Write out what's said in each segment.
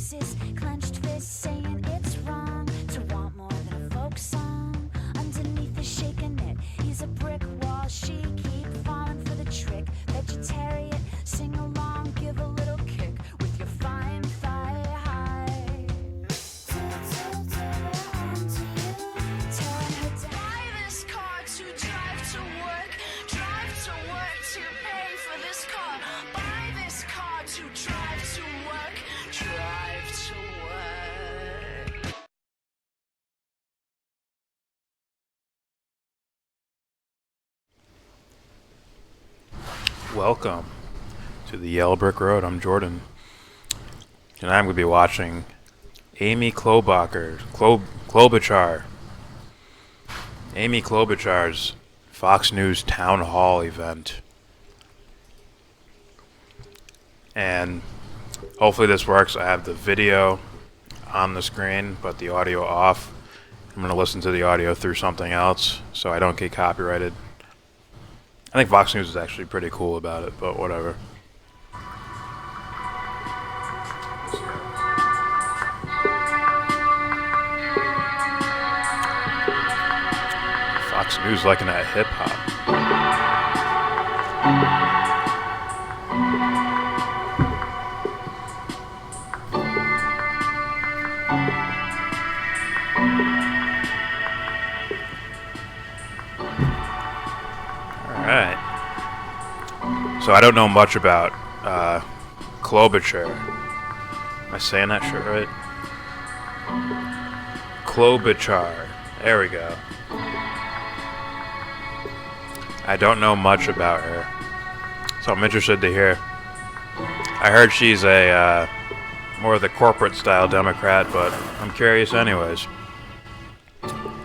roses, clenched fists saying it's wrong to want more than a folk song. Underneath the shaking it, he's a brick wall. She keep falling for the trick. Vegetarian, sing along, give a little kick with your fine thigh high. Tearing her down. Buy this car to drive to work to pay for this car. Buy this car to drive to work to work. Welcome to the Yellow Brick Road. I'm Jordan. Tonight I'm going to be watching Amy Klobuchar. Amy Klobuchar's Fox News Town Hall event. And hopefully this works. I have the video on the screen, but the audio off. I'm going to listen to the audio through something else so I don't get copyrighted. I think Fox News is actually pretty cool about it, but whatever. Fox News liking that hip hop. Alright. So I don't know much about Klobuchar. Am I saying that shit right? Klobuchar. There we go. I don't know much about her, so I'm interested to hear. I heard she's a more of the corporate style Democrat, but I'm curious anyways.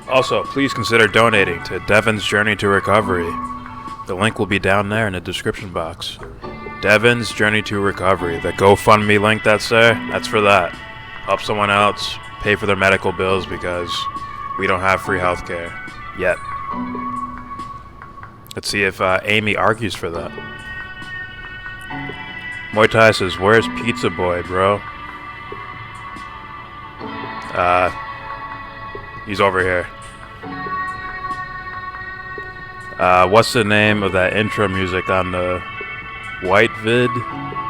Also, please consider donating to Devon's Journey to Recovery. The link will be down there in the description box. Devon's Journey to Recovery. The GoFundMe link that's there, that's for that. Help someone else pay for their medical bills because we don't have free healthcare yet. Let's see if Amy argues for that. Muay Thai says, "Where's Pizza Boy, bro?" He's over here. What's the name of that intro music on the White vid?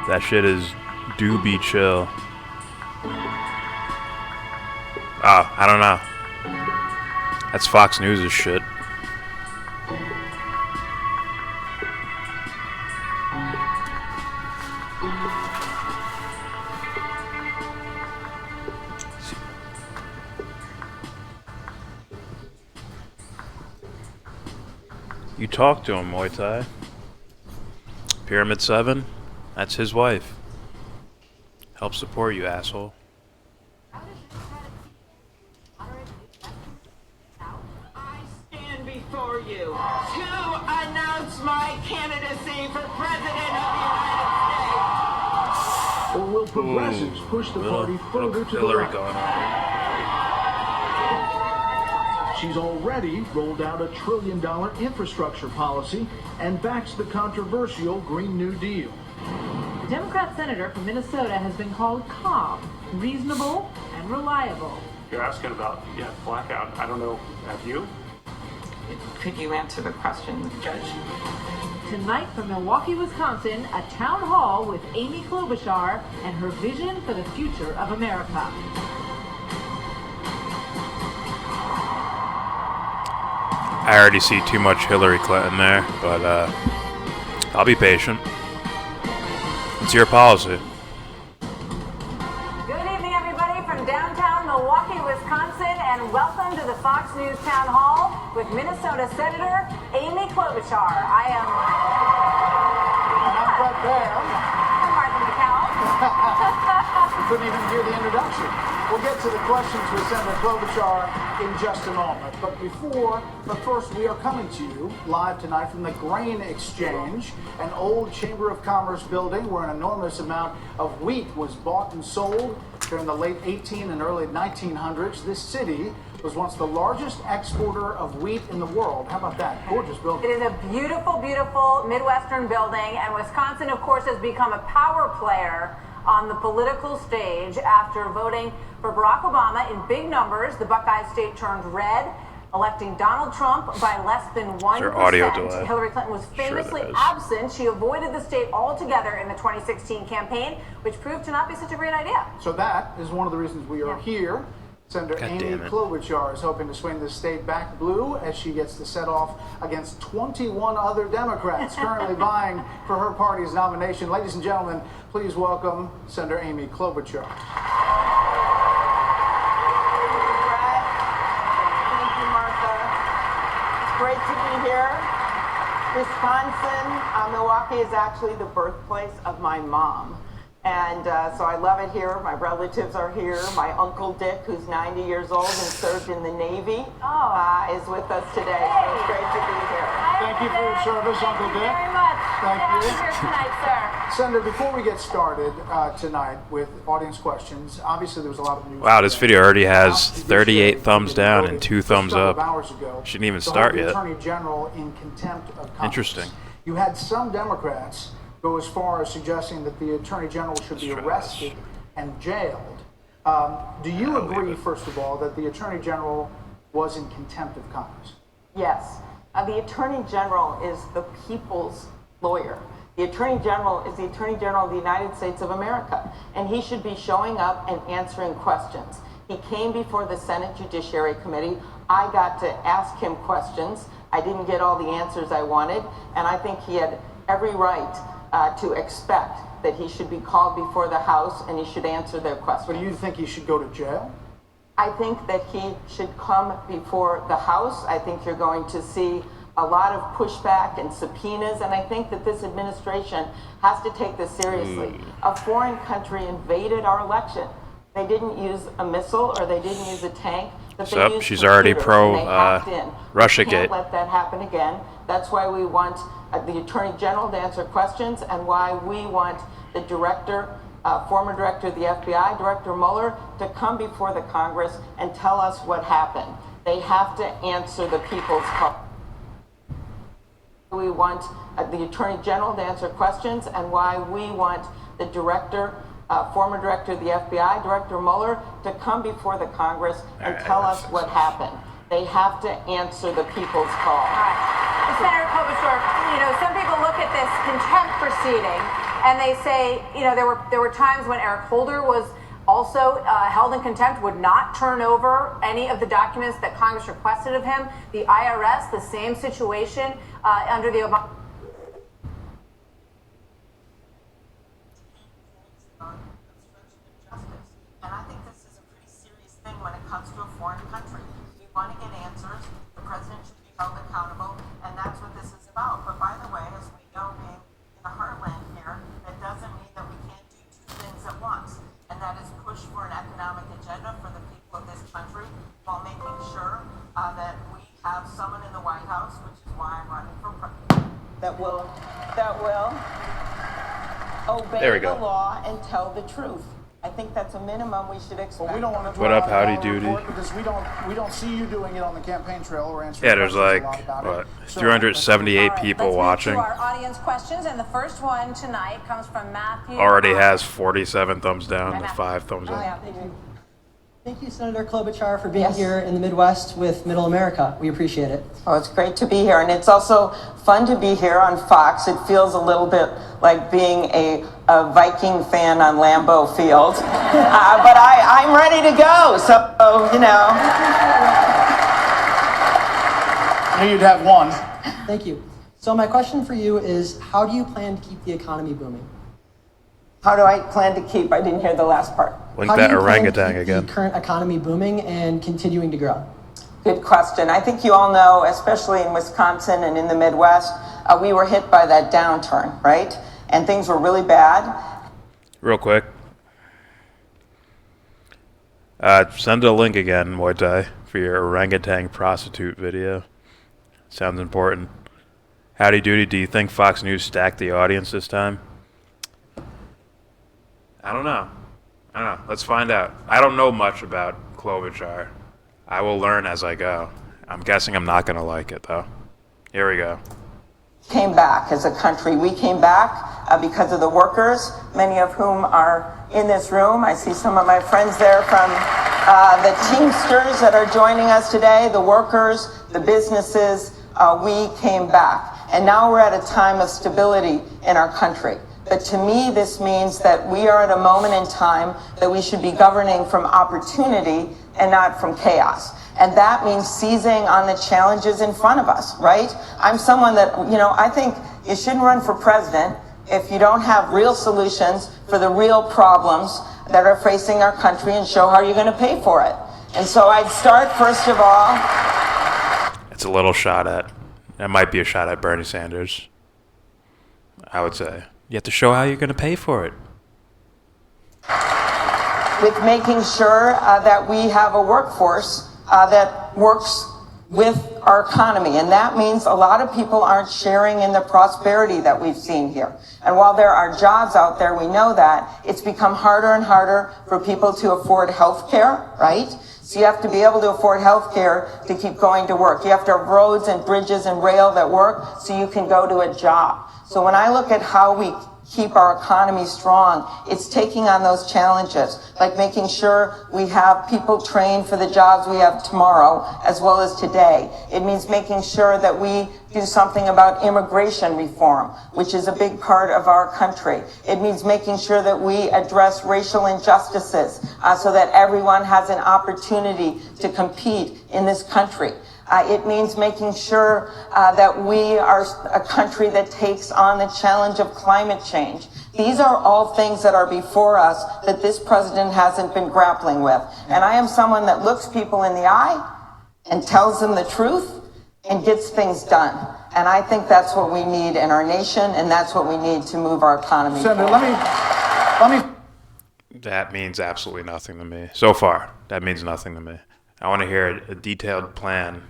That shit is doobie chill. Oh, I don't know. That's Fox News' shit. You talk to him, Muay Thai. Pyramid 7, that's his wife. Help support you, asshole. I stand before you to announce my candidacy for President of the United States. Or will progressives push the party further to the Hillary right? going on. She's already rolled out a $1 trillion infrastructure policy and backs the controversial Green New Deal. The Democrat senator from Minnesota has been called calm, reasonable, and reliable. You're asking about, blackout. I don't know. Have you? Could you answer the question, Judge? Tonight from Milwaukee, Wisconsin, a town hall with Amy Klobuchar and her vision for the future of America. I already see too much Hillary Clinton there, but I'll be patient. It's your policy. Good evening, everybody, from downtown Milwaukee, Wisconsin, and welcome to the Fox News Town Hall with Minnesota Senator Amy Klobuchar. I am Not there. Martha McCall. You couldn't even hear the introduction. We'll get to the questions with Senator Klobuchar in just a moment. But first, we are coming to you live tonight from the Grain Exchange, an old Chamber of Commerce building where an enormous amount of wheat was bought and sold during the late 18 and early 1900s. This city was once the largest exporter of wheat in the world. How about that? Gorgeous building. It is a beautiful, beautiful Midwestern building, and Wisconsin, of course, has become a power player on the political stage after voting for Barack Obama in big numbers. The Buckeye state turned red, electing Donald Trump by less than 1%. there audio delay? Hillary Clinton was famously there is. absent. She avoided the state altogether in the 2016 campaign, which proved to not be such a great idea. So that is one of the reasons we are here. Senator God Amy damn it. Klobuchar is hoping to swing the state back blue as she gets to set off against 21 other Democrats currently vying for her party's nomination. Ladies and gentlemen, please welcome Senator Amy Klobuchar. Thank you, Martha. It's great to be here. Wisconsin, Milwaukee is actually the birthplace of my mom. And so I love it here. My relatives are here. My Uncle Dick, who's 90 years old and served in the Navy, is with us today. So it's great to be here. Thank you for your service, Uncle Dick. Thank you very much. Thank Good to you. have here tonight, sir. Senator, before we get started tonight with audience questions, obviously there was a lot of news. Wow, this today. video already has House 38 Judiciary thumbs Committee down voted and 2 just thumbs a couple up. of hours ago Shouldn't even to hold start the yet. Attorney General in contempt of Congress. Interesting. You had some Democrats go as far as suggesting that the Attorney General should be Trash. arrested and jailed. Do you I'll leave agree, it. first of all, that the Attorney General was in contempt of Congress? Yes. The Attorney General is the people's lawyer. The Attorney General is the Attorney General of the United States of America, and he should be showing up and answering questions. He came before the Senate Judiciary Committee. I got to ask him questions. I didn't get all the answers I wanted, and I think he had every right to expect that he should be called before the House and he should answer their questions. But do you think he should go to jail? I think that he should come before the House. I think you're going to see a lot of pushback and subpoenas, and I think that this administration has to take this seriously. A foreign country invaded our election. They didn't use a missile or they didn't use a tank. But they Sup, used she's already computers pro, and they hacked in. Russiagate. We can't let that happen again. That's why we want the Attorney General to answer questions, and why we want the director, former director of the FBI, Director Mueller, to come before the Congress and tell us what happened. They have to answer the people's call. We want the Attorney General to answer questions, and why we want the director, former director of the FBI, Director Mueller, to come before the Congress and tell us what happened. They have to answer the people's call. Senator Klobuchar, some people look at this contempt proceeding and they say, there were times when Eric Holder was also held in contempt, would not turn over any of the documents that Congress requested of him. The IRS, the same situation under the Obama. And I think this is a pretty serious thing when it comes to a foreign country. We want to get answers. The president should be held accountable, and that's what this is about. But by the way, as we know, being in the heartland here, that doesn't mean that we can't do two things at once, and that is push for an economic agenda for the people of this country while making sure that we have someone in the White House, which is why I'm running for president, that will obey There we the go. law and tell the truth. I think that's a minimum we should expect. Well, we don't want to What up, howdy doody? Because we don't see you doing it on the campaign trail or answering Yeah, there's questions like, a lot about what, it. So- 378 All people let's watching. move to our audience questions, and the first one tonight comes from Matthew. Already has 47 thumbs down and Matthew. 5 thumbs up. Yeah, thank you. Thank you, Senator Klobuchar, for being Yes. here in the Midwest with Middle America. We appreciate it. Oh, it's great to be here, and it's also fun to be here on Fox. It feels a little bit like being a Viking fan on Lambeau Field, but I'm ready to go. So I knew you'd have one. Thank you. So my question for you is, how do you plan to keep the economy booming? How do I plan to keep? I didn't hear the last part. Link How do that you plan to orangutan keep again. the current economy booming and continuing to grow? Good question. I think you all know, especially in Wisconsin and in the Midwest, we were hit by that downturn, right? And things were really bad. Real quick. Send a link again, Muay Thai, for your orangutan prostitute video. Sounds important. Howdy doody, do you think Fox News stacked the audience this time? I don't know. Let's find out. I don't know much about Klobuchar. I will learn as I go. I'm guessing I'm not going to like it, though. Here we go. came back as a country. We came back because of the workers, many of whom are in this room. I see some of my friends there from the Teamsters that are joining us today, the workers, the businesses. We came back. And now we're at a time of stability in our country. But to me, this means that we are at a moment in time that we should be governing from opportunity and not from chaos. And that means seizing on the challenges in front of us, right? I'm someone that, I think you shouldn't run for president if you don't have real solutions for the real problems that are facing our country and show how you're going to pay for it. And so I'd start, first of all. It's a little shot at. It might be a shot at Bernie Sanders. I would say. You have to show how you're going to pay for it. With making sure that we have a workforce that works with our economy. And that means a lot of people aren't sharing in the prosperity that we've seen here. And while there are jobs out there, we know that, it's become harder and harder for people to afford health care, right? So you have to be able to afford health care to keep going to work. You have to have roads and bridges and rail that work so you can go to a job. So when I look at how we keep our economy strong, it's taking on those challenges, like making sure we have people trained for the jobs we have tomorrow as well as today. It means making sure that we do something about immigration reform, which is a big part of our country. It means making sure that we address racial injustices so that everyone has an opportunity to compete in this country. It means making sure that we are a country that takes on the challenge of climate change. These are all things that are before us that this president hasn't been grappling with. And I am someone that looks people in the eye and tells them the truth and gets things done. And I think that's what we need in our nation, and that's what we need to move our economy Senator, forward. let me. That means absolutely nothing to me. So far, that means nothing to me. I want to hear a detailed plan.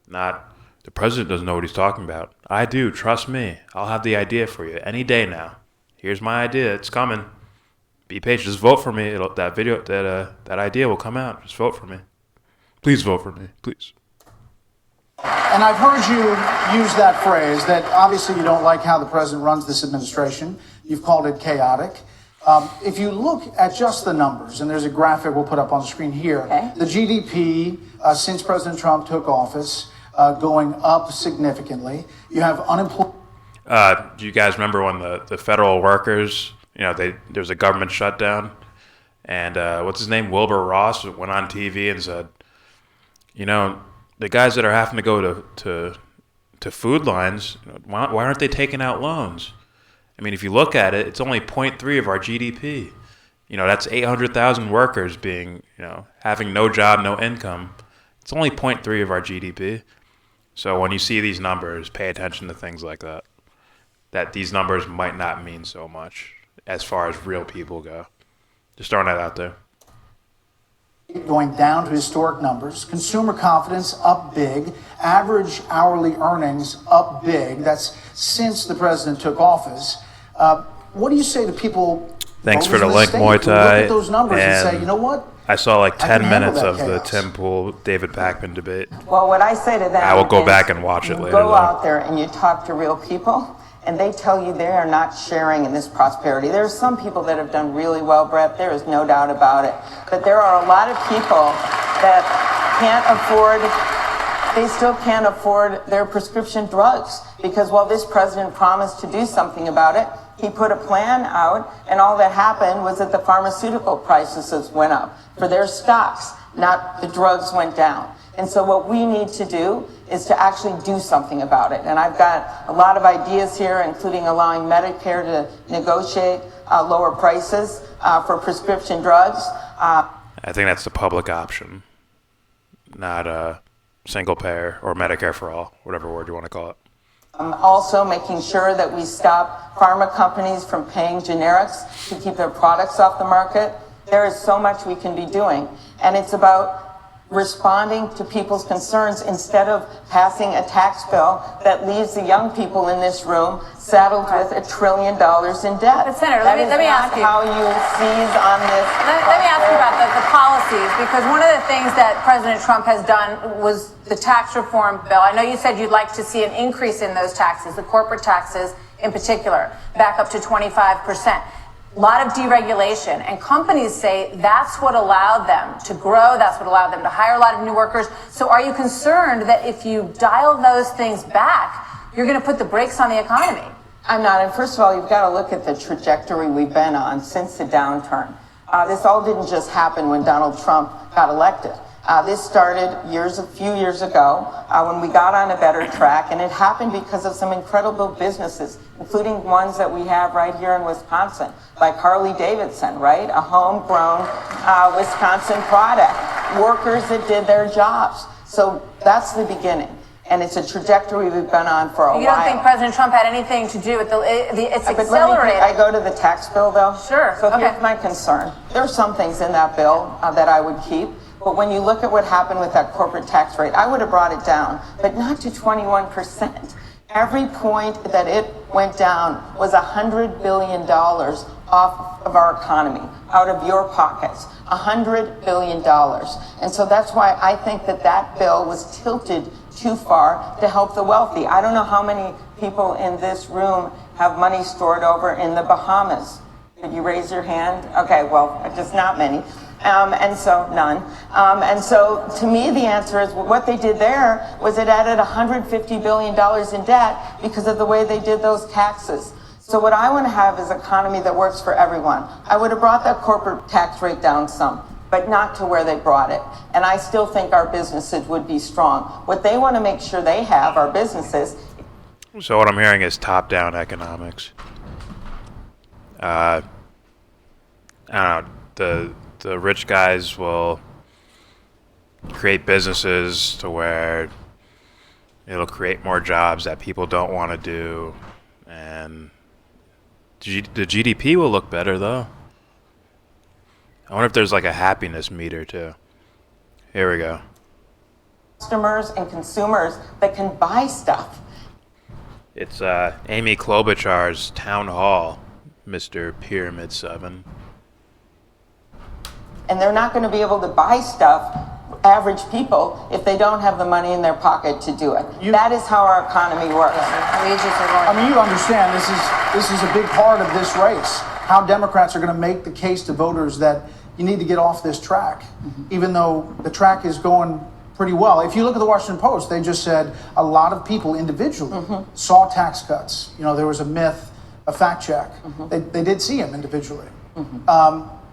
Not, the president doesn't know what he's talking about. I do, trust me. I'll have the idea for you any day now. Here's my idea, it's coming. Be patient, just vote for me. That idea will come out. Just vote for me. Please vote for me, please. And I've heard you use that phrase that obviously you don't like how the president runs this administration. You've called it chaotic. If you look at just the numbers, and there's a graphic we'll put up on the screen here, Okay. the GDP since President Trump took office going up significantly. You have unemployment. Do you guys remember when the federal workers, there was a government shutdown, and what's his name, Wilbur Ross, went on TV and said, the guys that are having to go to food lines, why aren't they taking out loans? I mean, if you look at it, it's only 0.3 of our GDP. That's 800,000 workers being, having no job, no income. It's only 0.3 of our GDP. So when you see these numbers, pay attention to things like that. That these numbers might not mean so much as far as real people go. Just throwing that out there. Going down to historic numbers, consumer confidence up big, average hourly earnings up big. That's since the president took office. What do you say to people? Thanks for voters the in link, state Muay who Thai. look at those numbers and say, you know what? I saw like I can 10 handle minutes that of the chaos. Tim Pool, David Pakman debate. Well, what I say to them I will go is back and watch it you later, go though. out there and you talk to real people, and they tell you they are not sharing in this prosperity. There are some people that have done really well, Brett. There is no doubt about it. But there are a lot of people that they still can't afford their prescription drugs. Because while this president promised to do something about it, he put a plan out, and all that happened was that the pharmaceutical prices went up for their stocks, not the drugs went down. And so what we need to do is to actually do something about it. And I've got a lot of ideas here, including allowing Medicare to negotiate lower prices for prescription drugs. I think that's the public option, not a single payer or Medicare for all, whatever word you want to call it. Also making sure that we stop pharma companies from paying generics to keep their products off the market. There is so much we can be doing. And it's about responding to people's concerns instead of passing a tax bill that leaves the young people in this room saddled with $1 trillion in debt. But Senator, That let me is ask not you. how you seize on this. Let me ask you about the policy policies, because one of the things that President Trump has done was the tax reform bill. I know you said you'd like to see an increase in those taxes, the corporate taxes in particular, back up to 25%. A lot of deregulation, and companies say that's what allowed them to grow, that's what allowed them to hire a lot of new workers. So are you concerned that if you dial those things back, you're going to put the brakes on the economy? I'm not. And first of all, you've got to look at the trajectory we've been on since the downturn. This all didn't just happen when Donald Trump got elected. This started a few years ago when we got on a better track, and it happened because of some incredible businesses, including ones that we have right here in Wisconsin, like Harley Davidson, right? A homegrown Wisconsin product. Workers that did their jobs. So that's the beginning. And it's a trajectory we've been on for a while. You don't think President Trump had anything to do with it's But accelerated? I go to the tax bill, though. Sure. So Okay. here's my concern. There are some things in that bill that I would keep. But when you look at what happened with that corporate tax rate, I would have brought it down, but not to 21%. Every point that it went down was $100 billion off of our economy, out of your pockets. $100 billion. And so that's why I think that bill was tilted too far to help the wealthy. I don't know how many people in this room have money stored over in the Bahamas. Could you raise your hand? Okay, well, just not many. And so none. And so to me, the answer is what they did there was it added $150 billion in debt because of the way they did those taxes. So what I want to have is an economy that works for everyone. I would have brought that corporate tax rate down some, but not to where they brought it. And I still think our businesses would be strong. What they want to make sure they have, our businesses. So what I'm hearing is top-down economics. I don't know, the rich guys will create businesses to where it'll create more jobs that people don't want to do, and the GDP will look better, though. I wonder if there's like a happiness meter, too. Here we go. Customers and consumers that can buy stuff. It's Amy Klobuchar's town hall, Mr. Pyramid 7. And they're not going to be able to buy stuff, average people, if they don't have the money in their pocket to do it. That is how our economy works. I mean, you understand this is a big part of this race. How Democrats are going to make the case to voters that you need to get off this track, even though the track is going pretty well. If you look at the Washington Post, they just said a lot of people individually saw tax cuts. You know, there was a myth, a fact check. They did see them individually.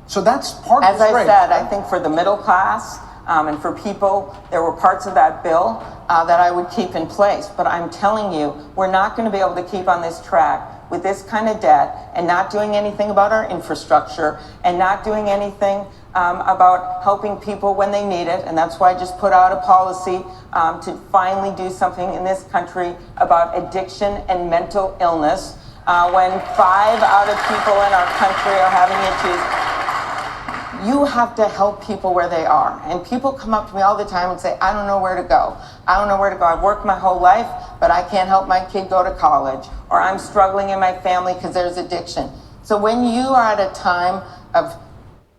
So that's part of As this I race. said, I think for the middle class and for people, there were parts of that bill that I would keep in place. But I'm telling you, we're not going to be able to keep on this track with this kind of debt and not doing anything about our infrastructure and not doing anything about helping people when they need it. And that's why I just put out a policy to finally do something in this country about addiction and mental illness. When 5 out of people in our country are having issues, you have to help people where they are. And people come up to me all the time and say, I don't know where to go. I don't know where to go. I've worked my whole life, but I can't help my kid go to college. Or I'm struggling in my family because there's addiction. So when you are at a time of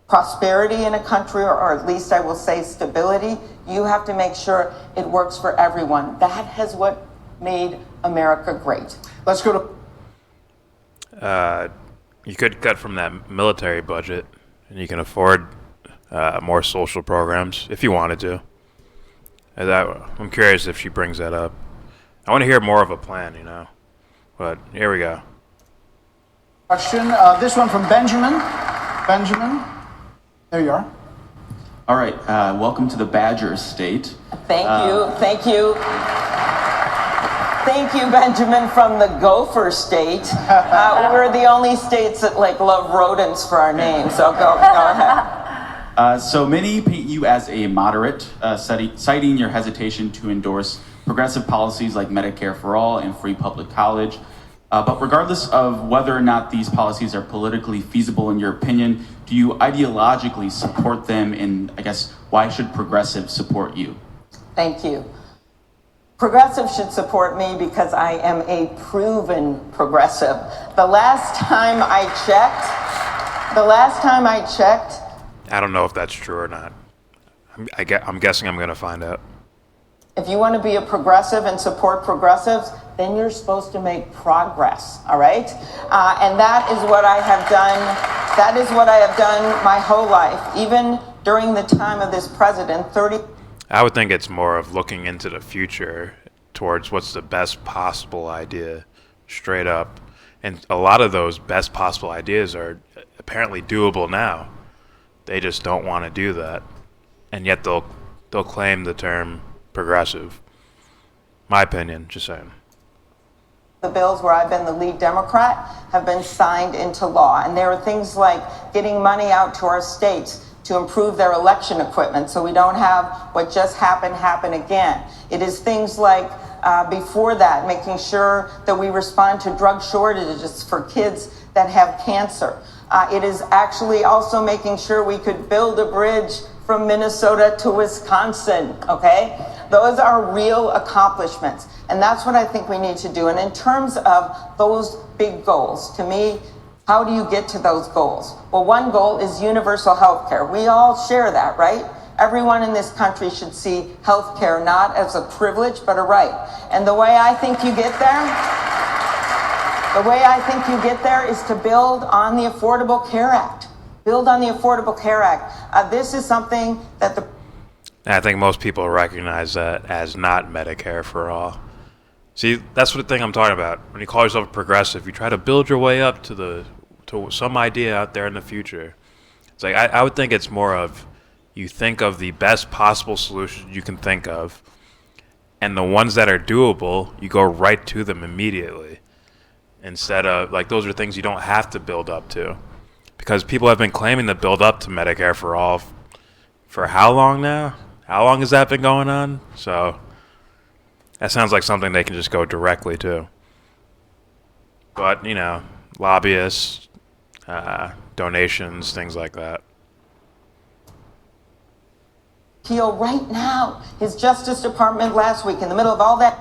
prosperity in a country, or at least I will say stability, you have to make sure it works for everyone. That has what made America great. Let's go to... You could cut from that military budget, and you can afford more social programs if you wanted to. I'm curious if she brings that up. I want to hear more of a plan, you know. But here we go. Question. This one from Benjamin. Benjamin, there you are. All right. Welcome to the Badger State. Thank you. Thank you. Thank you, Benjamin, from the Gopher State. We're the only states that love rodents for our name, so go ahead. So many paint you as a moderate, citing your hesitation to endorse progressive policies like Medicare for All and free public college. But regardless of whether or not these policies are politically feasible in your opinion, do you ideologically support them, and I guess why should progressives support you? Thank you. Progressives should support me because I am a proven progressive. The last time I checked, I don't know if that's true or not. I'm guessing I'm going to find out. If you want to be a progressive and support progressives, then you're supposed to make progress, all right? And that is what I have done. That is what I have done my whole life, even during the time of this president, 30. I would think it's more of looking into the future towards what's the best possible idea, straight up. And a lot of those best possible ideas are apparently doable now. They just don't want to do that. And yet they'll claim the term progressive. My opinion, just saying. The bills where I've been the lead Democrat have been signed into law. And there are things like getting money out to our states to improve their election equipment so we don't have what just happened happen again. It is things like, before that, making sure that we respond to drug shortages for kids that have cancer. It is actually also making sure we could build a bridge from Minnesota to Wisconsin, okay? Those are real accomplishments. And that's what I think we need to do. And in terms of those big goals, to me, how do you get to those goals? Well, one goal is universal health care. We all share that, right? Everyone in this country should see health care not as a privilege, but a right. And the way I think you get there, is to build on the Affordable Care Act. Build on the Affordable Care Act. This is something that I think most people recognize that as not Medicare for all. See, that's the thing I'm talking about. When you call yourself a progressive, you try to build your way up to some idea out there in the future. It's like I would think it's more of you think of the best possible solutions you can think of, and the ones that are doable, you go right to them immediately. Instead of, like, those are things you don't have to build up to. Because people have been claiming to build up to Medicare for all for how long now? How long has that been going on? So that sounds like something they can just go directly to. But, you know, lobbyists, donations, things like that. appeal right now. His Justice Department last week, in the middle of all that,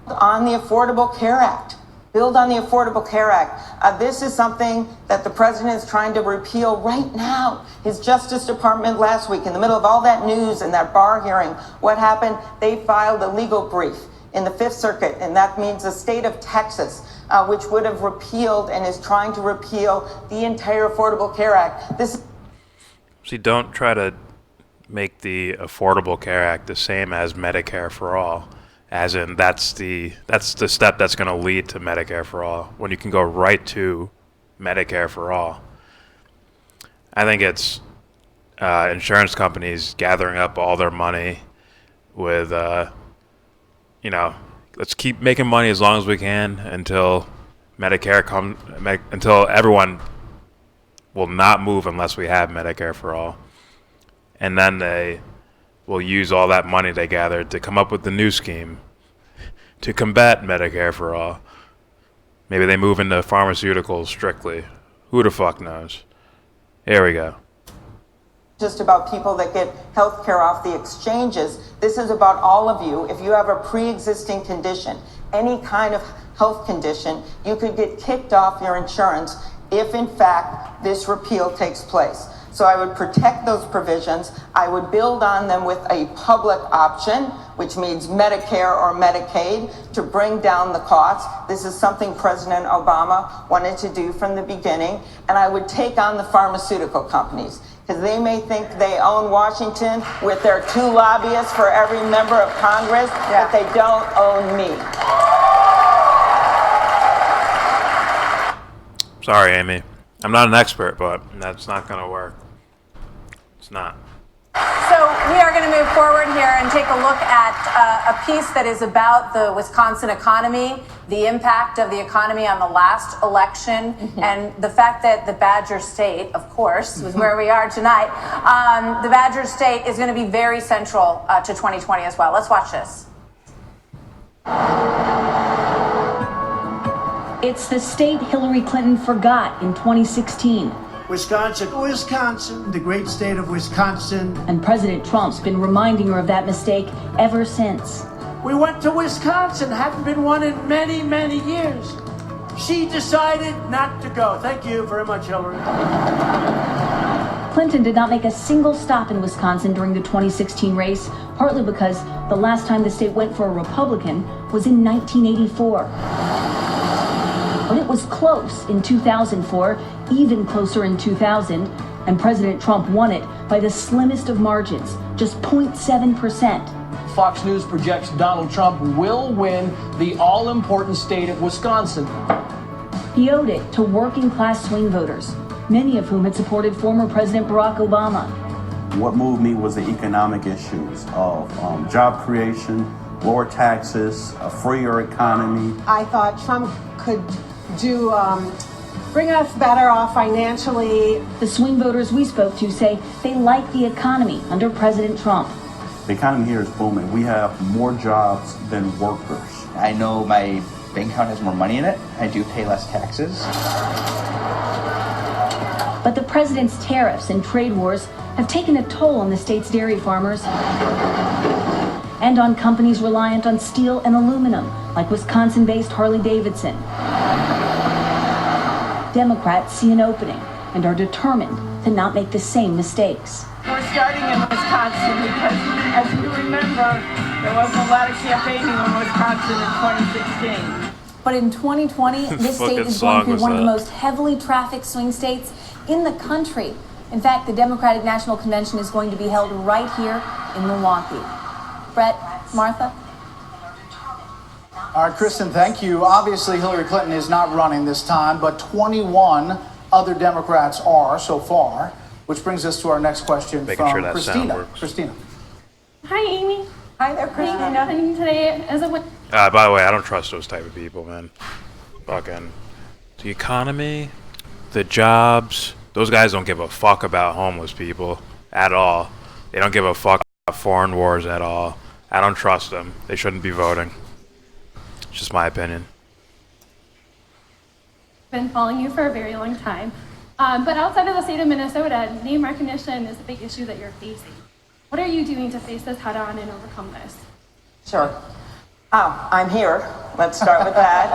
on the Affordable Care Act. Build on the Affordable Care Act. This is something that the president is trying to repeal right now. His Justice Department last week, in the middle of all that news and that Barr hearing, what happened? They filed a legal brief in the Fifth Circuit, and that means the state of Texas, which would have repealed and is trying to repeal the entire Affordable Care Act. See, don't try to make the Affordable Care Act the same as Medicare for all. As in, that's the step that's going to lead to Medicare for all, when you can go right to Medicare for all. I think it's insurance companies gathering up all their money with, let's keep making money as long as we can until Medicare until everyone will not move unless we have Medicare for all. And then they will use all that money they gathered to come up with the new scheme to combat Medicare for all. Maybe they move into pharmaceuticals strictly. Who the fuck knows? Here we go. Just about people that get health care off the exchanges. This is about all of you. If you have a pre-existing condition, any kind of health condition, you could get kicked off your insurance if, in fact, this repeal takes place. So I would protect those provisions. I would build on them with a public option, which means Medicare or Medicaid, to bring down the costs. This is something President Obama wanted to do from the beginning. And I would take on the pharmaceutical companies, because they may think they own Washington with their 2 lobbyists for every member of Congress, but they don't own me. Sorry, Amy. I'm not an expert, but that's not going to work. It's not. So we are going to move forward here and take a look at a piece that is about the Wisconsin economy, the impact of the economy on the last election, and the fact that the Badger State, of course, is where we are tonight. The Badger State is going to be very central to 2020 as well. Let's watch this. It's the state Hillary Clinton forgot in 2016. Wisconsin, the great state of Wisconsin. And President Trump's been reminding her of that mistake ever since. We went to Wisconsin, hadn't been one in many, many years. She decided not to go. Thank you very much, Hillary. Clinton did not make a single stop in Wisconsin during the 2016 race, partly because the last time the state went for a Republican was in 1984. But it was close in 2004, even closer in 2000, and President Trump won it by the slimmest of margins, just 0.7%. Fox News projects Donald Trump will win the all-important state of Wisconsin. He owed it to working-class swing voters, many of whom had supported former President Barack Obama. What moved me was the economic issues of job creation, lower taxes, a freer economy. I thought Trump could do bring us better off financially. The swing voters we spoke to say they like the economy under President Trump. The economy here is booming. We have more jobs than workers. I know my bank account has more money in it. I do pay less taxes. But the president's tariffs and trade wars have taken a toll on the state's dairy farmers and on companies reliant on steel and aluminum, like Wisconsin-based Harley-Davidson. Democrats see an opening and are determined to not make the same mistakes. We're starting in Wisconsin because, as you remember, there wasn't a lot of campaigning in Wisconsin in 2016. But in 2020, this state is going to be one of the most heavily trafficked swing states in the country. In fact, the Democratic National Convention is going to be held right here in Milwaukee. Brett, Martha? All right, Kristen, thank you. Obviously, Hillary Clinton is not running this time, but 21 other Democrats are so far, which brings us to our next question from Christina. Christina. Hi, Amy. Hi there, Christina. Nothing today as a by the way, I don't trust those type of people, man. Fucking the economy, the jobs. Those guys don't give a fuck about homeless people at all. They don't give a fuck about foreign wars at all. I don't trust them. They shouldn't be voting. It's just my opinion. been following you for a very long time. But outside of the state of Minnesota, name recognition is a big issue that you're facing. What are you doing to face this head on and overcome this? Sure. I'm here. Let's start with that.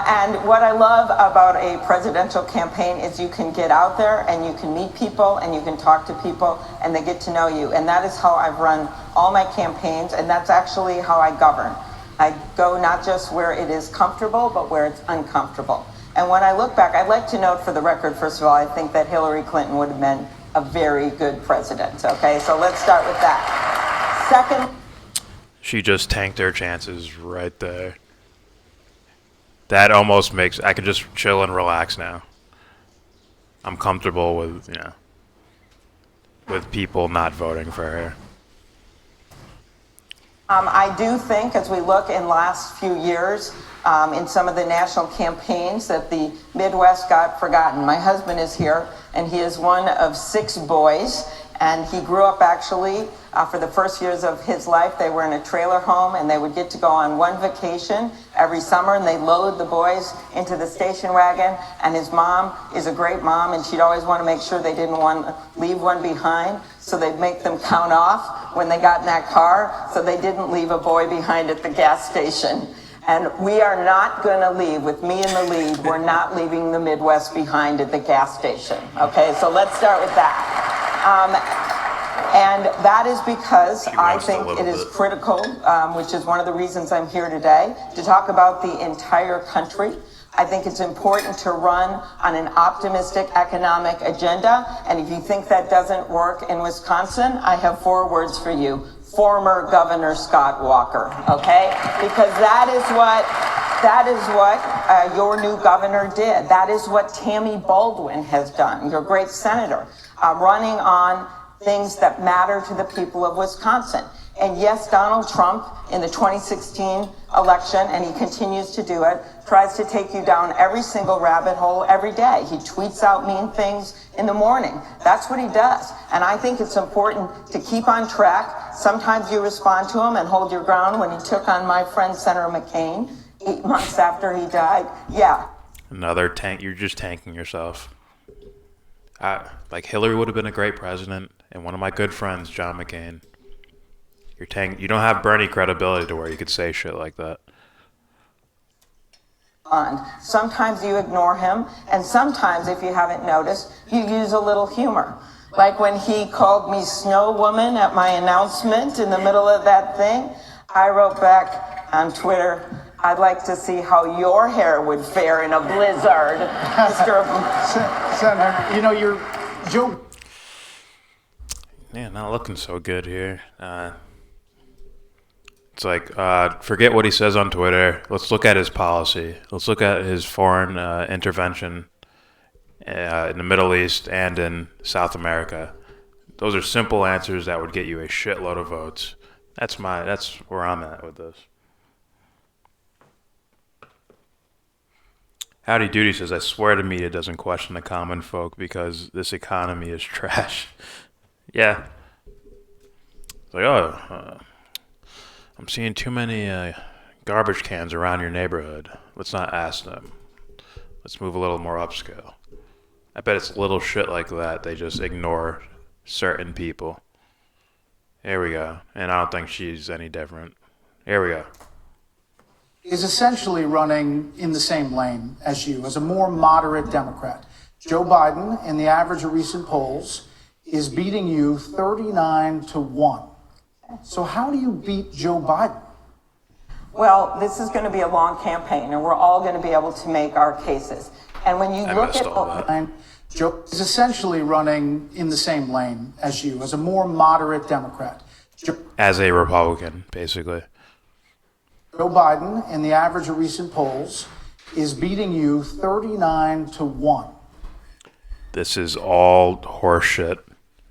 And what I love about a presidential campaign is you can get out there and you can meet people and you can talk to people and they get to know you. And that is how I've run all my campaigns, and that's actually how I govern. I go not just where it is comfortable, but where it's uncomfortable. And when I look back, I'd like to note for the record, first of all, I think that Hillary Clinton would have been a very good president. Okay, so let's start with that. Second, she just tanked her chances right there. That almost makes, I can just chill and relax now. I'm comfortable with, with people not voting for her. I do think, as we look in last few years, in some of the national campaigns, that the Midwest got forgotten. My husband is here, and he is one of 6 boys, and he grew up actually, for the first years of his life, they were in a trailer home, and they would get to go on one vacation every summer, and they'd load the boys into the station wagon, and his mom is a great mom, and she'd always want to make sure they didn't want to leave one behind, so they'd make them count off when they got in that car, so they didn't leave a boy behind at the gas station. And we are not going to leave, with me in the lead, we're not leaving the Midwest behind at the gas station. Okay, so let's start with that. And that is because I think it is critical, which is one of the reasons I'm here today, to talk about the entire country. I think it's important to run on an optimistic economic agenda. And if you think that doesn't work in Wisconsin, I have 4 words for you. Former Governor Scott Walker, okay? Because that is what your new governor did. That is what Tammy Baldwin has done, your great senator, running on things that matter to the people of Wisconsin. And yes, Donald Trump in the 2016 election, and he continues to do it, tries to take you down every single rabbit hole every day. He tweets out mean things in the morning. That's what he does. And I think it's important to keep on track. Sometimes you respond to him and hold your ground. When he took on my friend Senator McCain 8 months after he died, yeah. Another tank. You're just tanking yourself. Like Hillary would have been a great president, and one of my good friends, John McCain. You don't have Bernie credibility to where you could say shit like that. Sometimes you ignore him, and sometimes, if you haven't noticed, you use a little humor. Like when he called me Snow Woman at my announcement in the middle of that thing, I wrote back on Twitter, I'd like to see how your hair would fare in a blizzard, Mr. Senator, you know, you're Joe. Yeah, not looking so good here. It's like, forget what he says on Twitter. Let's look at his policy. Let's look at his foreign intervention in the Middle East and in South America. Those are simple answers that would get you a shitload of votes. That's where I'm at with this. Howdy Doody says, I swear the media doesn't question the common folk because this economy is trash. Yeah. It's like, I'm seeing too many garbage cans around your neighborhood. Let's not ask them. Let's move a little more upscale. I bet it's little shit like that. They just ignore certain people. Here we go. And I don't think she's any different. Here we go. Is essentially running in the same lane as you, as a more moderate Democrat. Joe Biden, in the average of recent polls, is beating you 39-1. So how do you beat Joe Biden? Well, this is going to be a long campaign, and we're all going to be able to make our cases. And when you look at Joe is essentially running in the same lane as you, as a more moderate Democrat. As a Republican, basically. Joe Biden, in the average of recent polls, is beating you 39-1. This is all horseshit.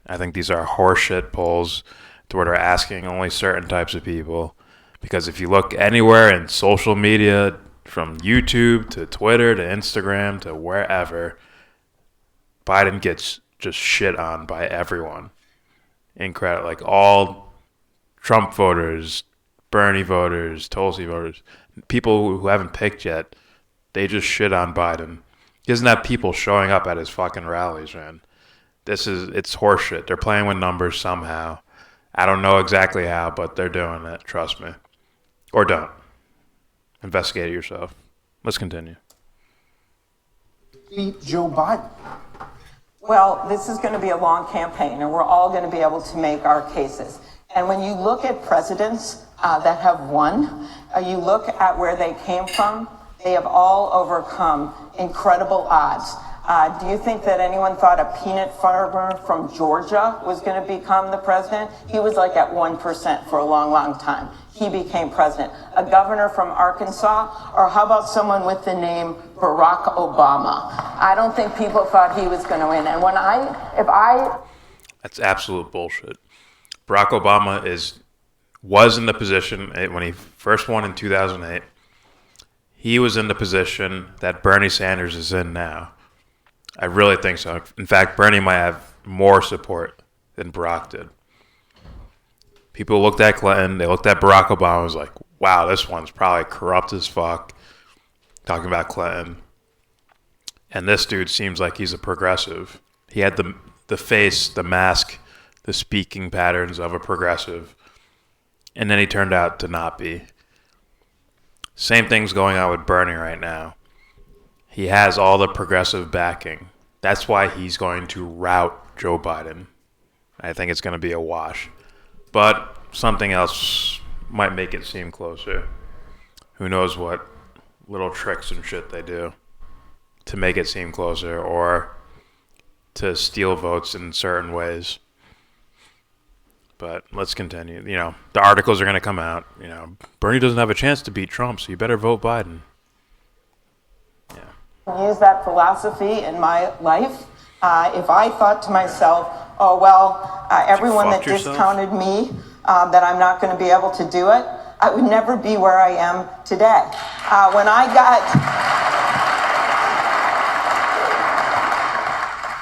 I think these are horseshit polls to where they're asking only certain types of people. Because if you look anywhere in social media, from YouTube to Twitter to Instagram to wherever, Biden gets just shit on by everyone. Incredible. Like all Trump voters, Bernie voters, Tulsi voters, people who haven't picked yet, they just shit on Biden. He doesn't have people showing up at his fucking rallies, man. It's horseshit. They're playing with numbers somehow. I don't know exactly how, but they're doing it. Trust me. Or don't. Investigate it yourself. Let's continue. Beat Joe Biden. Well, this is going to be a long campaign, and we're all going to be able to make our cases. And when you look at presidents that have won, you look at where they came from, they have all overcome incredible odds. Do you think that anyone thought a peanut farmer from Georgia was going to become the president? He was like at 1% for a long, long time. He became president. A governor from Arkansas, or how about someone with the name Barack Obama? I don't think people thought he was going to win. And That's absolute bullshit. Barack Obama was in the position when he first won in 2008. He was in the position that Bernie Sanders is in now. I really think so. In fact, Bernie might have more support than Barack did. People looked at Clinton, they looked at Barack Obama, and was like, wow, this one's probably corrupt as fuck. Talking about Clinton. And this dude seems like he's a progressive. He had the face, the mask, the speaking patterns of a progressive. And then he turned out to not be. Same thing's going on with Bernie right now. He has all the progressive backing. That's why he's going to rout Joe Biden. I think it's going to be a wash. But something else might make it seem closer. Who knows what little tricks and shit they do to make it seem closer or to steal votes in certain ways. But let's continue. You know, the articles are going to come out. You know, Bernie doesn't have a chance to beat Trump, so you better vote Biden. Use that philosophy in my life. If I thought to myself, oh, well, everyone that discounted me, that I'm not going to be able to do it, I would never be where I am today.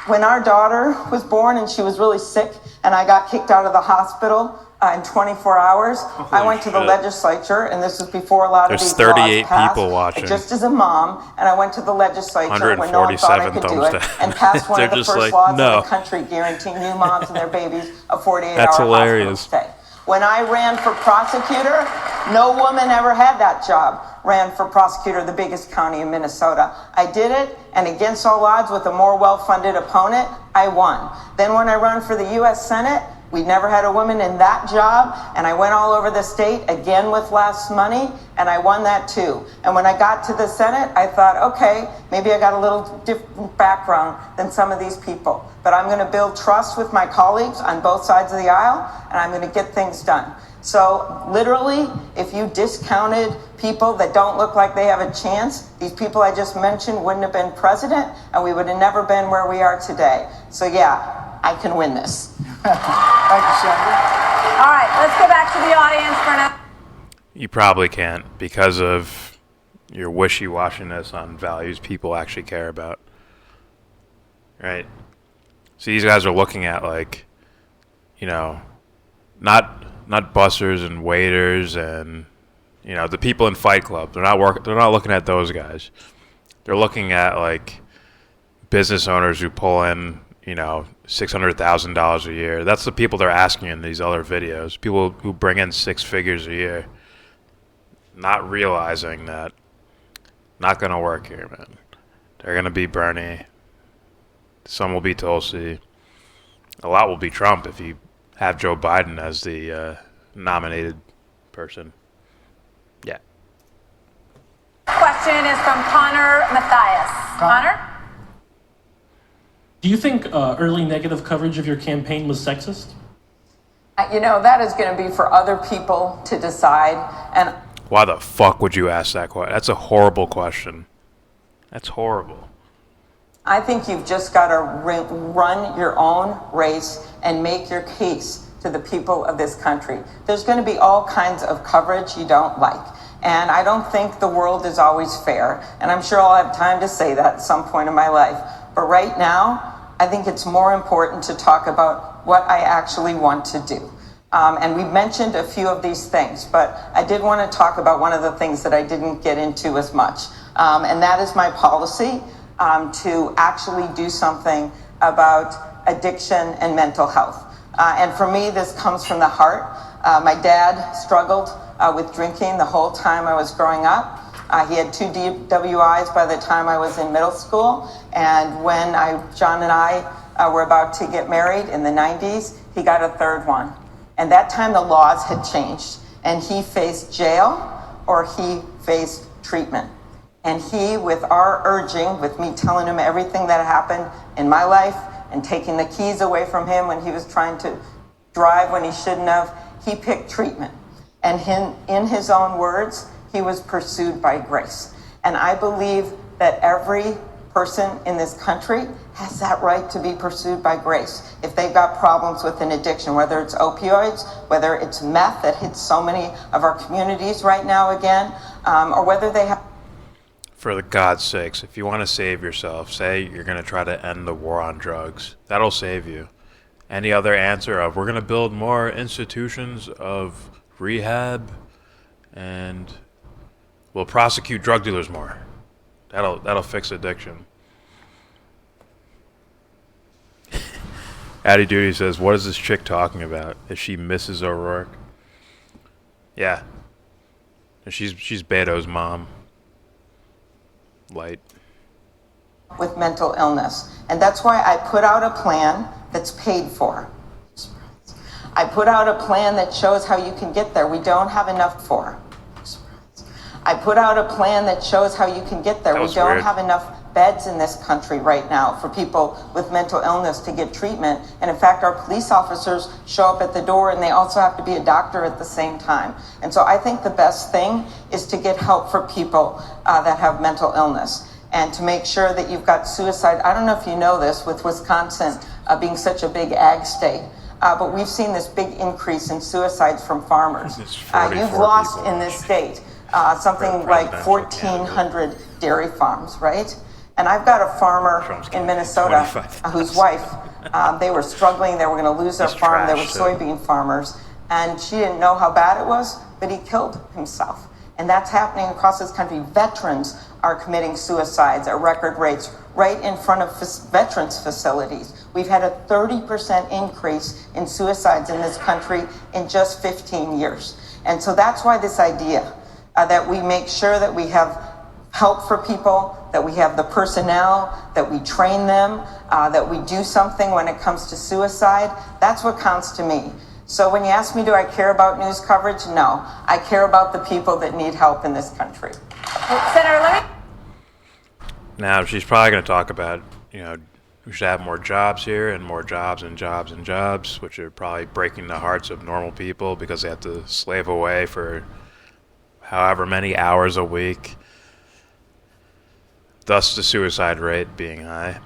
When our daughter was born and she was really sick and I got kicked out of the hospital in 24 hours, I went to the legislature, and this was before a lot of these laws passed. There's 38 people watching. Just as a mom, and I went to the legislature when no one thought I could do it, and passed one of the first laws in the country guaranteeing new moms and their babies a 48-hour hospital stay. When I ran for prosecutor, no woman ever had that job. Ran for prosecutor of the biggest county in Minnesota. I did it, and against all odds, with a more well-funded opponent, I won. Then when I ran for the U.S. Senate, we never had a woman in that job, and I went all over the state, again with less money, and I won that too. And when I got to the Senate, I thought, okay, maybe I got a little different background than some of these people, but I'm gonna build trust with my colleagues on both sides of the aisle, and I'm gonna get things done. So literally, if you discounted people that don't look like they have a chance, these people I just mentioned wouldn't have been president, and we would have never been where we are today. So yeah, I can win this. Thank you, Senator. All right, let's go back to the audience for now. You probably can't because of your wishy-washiness on values people actually care about. Right? So these guys are looking at, like, you know, not bussers and waiters and, you know, the people in Fight Club. They're not looking at those guys. They're looking at, like, business owners who pull in, you know, $600,000 a year. That's the people they're asking in these other videos. People who bring in 6 figures a year. Not realizing that not gonna work here, man. They're gonna be Bernie. Some will be Tulsi. A lot will be Trump if you have Joe Biden as the nominated person. Yeah. Question is from Connor Mathias. Connor? Do you think early negative coverage of your campaign was sexist? You know, that is going to be for other people to decide. And why the fuck would you ask that question? That's a horrible question. That's horrible. I think you've just got to run your own race and make your case to the people of this country. There's going to be all kinds of coverage you don't like. And I don't think the world is always fair. And I'm sure I'll have time to say that at some point in my life. But right now, I think it's more important to talk about what I actually want to do. And we mentioned a few of these things, but I did want to talk about one of the things that I didn't get into as much. And that is my policy to actually do something about addiction and mental health. And for me, this comes from the heart. My dad struggled with drinking the whole time I was growing up. He had 2 DWIs by the time I was in middle school. And when John and I were about to get married in the 90s, he got a 3rd one. And that time the laws had changed. And he faced jail or he faced treatment. And he, with our urging, with me telling him everything that happened in my life and taking the keys away from him when he was trying to drive when he shouldn't have, he picked treatment. And in his own words, he was pursued by grace. And I believe that every person in this country has that right to be pursued by grace. If they've got problems with an addiction, whether it's opioids, whether it's meth that hits so many of our communities right now again, or whether they have... For the God's sakes, if you want to save yourself, say you're going to try to end the war on drugs. That'll save you. Any other answer of, we're going to build more institutions of rehab and we'll prosecute drug dealers more. That'll fix addiction. Addie Duty says, what is this chick talking about? Is she Mrs. O'Rourke? Yeah. She's Beto's mom. Light. With mental illness. And that's why I put out a plan that's paid for. I put out a plan that shows how you can get there. We don't have enough for. I put out a plan that shows how you can get there. We don't have enough beds in this country right now for people with mental illness to get treatment. And in fact, our police officers show up at the door and they also have to be a doctor at the same time. And so I think the best thing is to get help for people that have mental illness and to make sure that you've got suicide. I don't know if you know this, with Wisconsin being such a big ag state. But we've seen this big increase in suicides from farmers. You've lost in this state something like 1,400 dairy farms, right? And I've got a farmer in Minnesota whose wife, they were struggling, they were going to lose their farm, they were soybean farmers, and she didn't know how bad it was, but he killed himself. And that's happening across this country. Veterans are committing suicides at record rates right in front of veterans facilities. We've had a 30% increase in suicides in this country in just 15 years. And so that's why this idea that we make sure that we have help for people, that we have the personnel, that we train them, that we do something when it comes to suicide, that's what counts to me. So when you ask me, do I care about news coverage? No. I care about the people that need help in this country. Senator, let me... Now, she's probably going to talk about, we should have more jobs here and more jobs and jobs and jobs, which are probably breaking the hearts of normal people because they have to slave away for however many hours a week. Thus the suicide rate being high.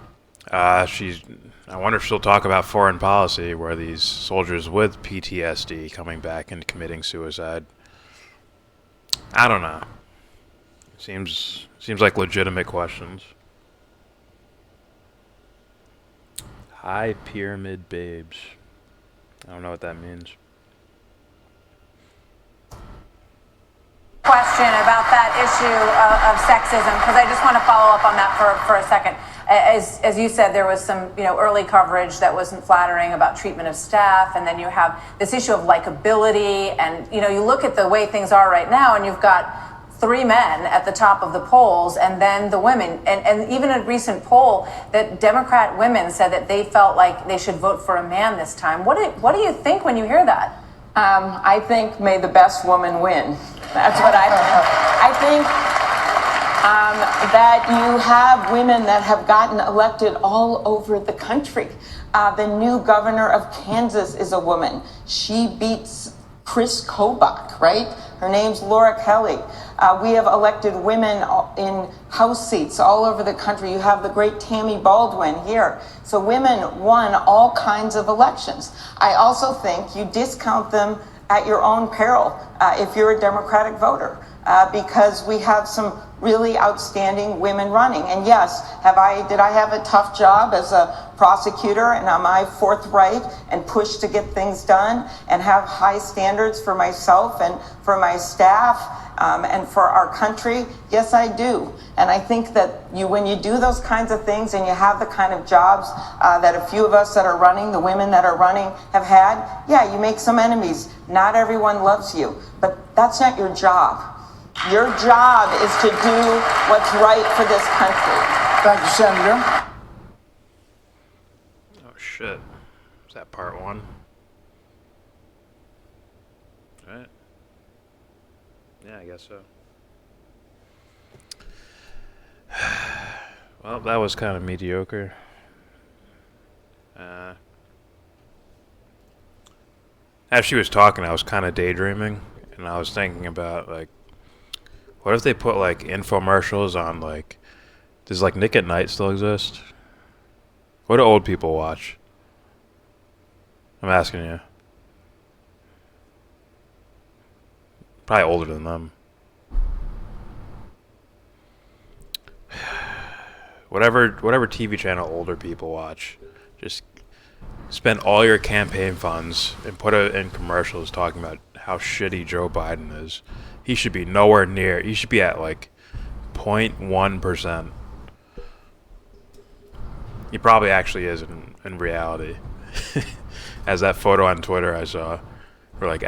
I wonder if she'll talk about foreign policy where these soldiers with PTSD coming back and committing suicide. I don't know. Seems like legitimate questions. High pyramid babes. I don't know what that means. Question about that issue of sexism, because I just want to follow up on that for a second. As you said, there was some early coverage that wasn't flattering about treatment of staff, and then you have this issue of likability, and you look at the way things are right now, and you've got 3 men at the top of the polls, and then the women, and even a recent poll that Democrat women said that they felt like they should vote for a man this time. What do you think when you hear that? I think may the best woman win. That's what I think. I think that you have women that have gotten elected all over the country. The new governor of Kansas is a woman. She beats Chris Kobach, right? Her name's Laura Kelly. We have elected women in House seats all over the country. You have the great Tammy Baldwin here. So women won all kinds of elections. I also think you discount them at your own peril if you're a Democratic voter, because we have some really outstanding women running. And yes, did I have a tough job as a prosecutor, and am I forthright and push to get things done and have high standards for myself and for my staff and for our country? Yes, I do. And I think that when you do those kinds of things and you have the kind of jobs that a few of us that are running, the women that are running, have had, yeah, you make some enemies. Not everyone loves you, but that's not your job. Your job is to do what's right for this country. Thank you, Senator. Oh, shit. Is that part 1? Right? Yeah, I guess so. Well, that was kind of mediocre. As she was talking, I was kind of daydreaming, and I was thinking about, what if they put, infomercials on, does, Nick at Night still exist? What do old people watch? I'm asking you. Probably older than them. Whatever TV channel older people watch, just spend all your campaign funds and put it in commercials talking about how shitty Joe Biden is. He should be nowhere near. He should be at 0.1%. He probably actually is in reality. As that photo on Twitter I saw, we're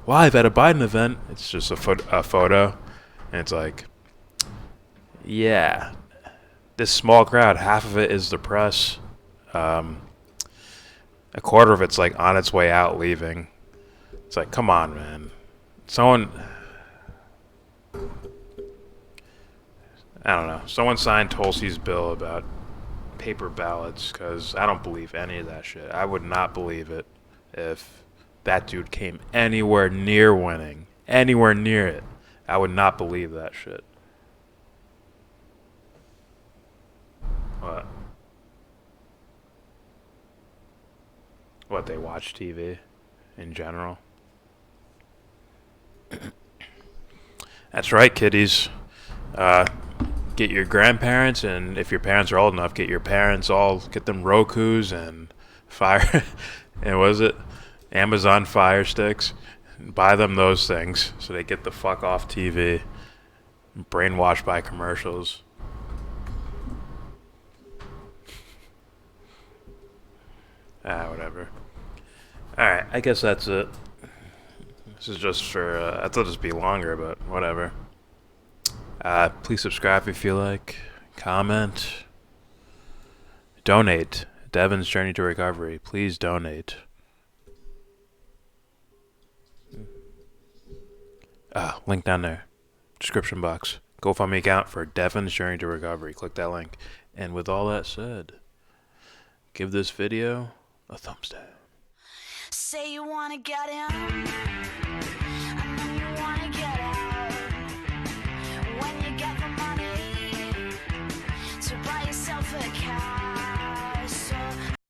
live at a Biden event. It's just a photo, and it's yeah, this small crowd, half of it is the press. A quarter of it's on its way out, leaving. It's come on, man. Someone signed Tulsi's bill about paper ballots, because I don't believe any of that shit. I would not believe it if that dude came anywhere near winning. Anywhere near it. I would not believe that shit. What? What, they watch TV in general? That's right, kiddies. Get your grandparents, and if your parents are old enough, get your parents get them Rokus and Fire, and what is it? Amazon Fire Sticks. buy them those things so they get the fuck off TV. Brainwashed by commercials. Whatever. Alright, I guess that's it. This is just for, I thought this would be longer, but whatever. Please subscribe if you like. Comment. Donate. Devon's Journey to Recovery. Please donate. Link down there. Description box. GoFundMe account for Devon's Journey to Recovery. Click that link. And with all that said, give this video a thumbs down. Say you wanna get in, and then you wanna get out. When you get the money to buy yourself a car.